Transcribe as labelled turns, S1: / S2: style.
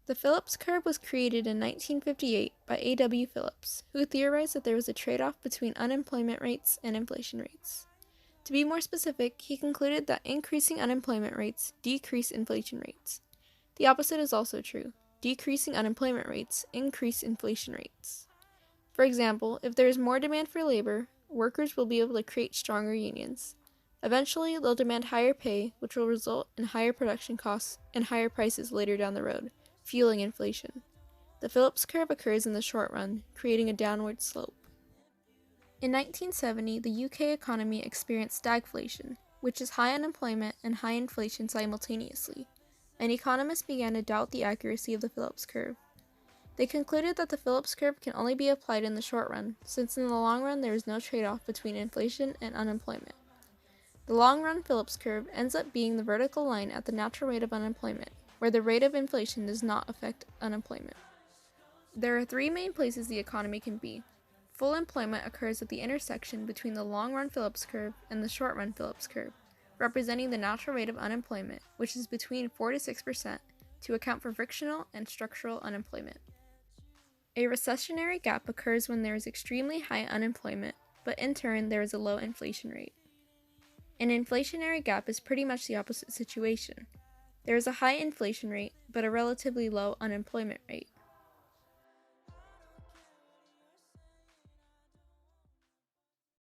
S1: The Phillips curve was created in 1958 by A.W. Phillips, who theorized that there was a trade-off between unemployment rates and inflation rates. To be more specific, he concluded that increasing unemployment rates decrease inflation rates. The opposite is also true. Decreasing unemployment rates increase inflation rates. For example, if there is more demand for labor, workers will be able to create stronger unions. Eventually, they'll demand higher pay, which will result in higher production costs and higher prices later down the road, fueling inflation. The Phillips curve occurs in the short run, creating a downward slope. In 1970, the UK economy experienced stagflation, which is high unemployment and high inflation simultaneously, and economists began to doubt the accuracy of the Phillips curve. They concluded that the Phillips curve can only be applied in the short run, since in the long run there is no trade-off between inflation and unemployment. The long-run Phillips curve ends up being the vertical line at the natural rate of unemployment, where the rate of inflation does not affect unemployment. There are three main places the economy can be. Full employment occurs at the intersection between the long-run Phillips curve and the short-run Phillips curve, representing the natural rate of unemployment, which is between 4 to 6%, to account for frictional and structural unemployment. A recessionary gap occurs when there is extremely high unemployment, but in turn there is a low inflation rate. An inflationary gap is pretty much the opposite situation. There is a high inflation rate, but a relatively low unemployment rate.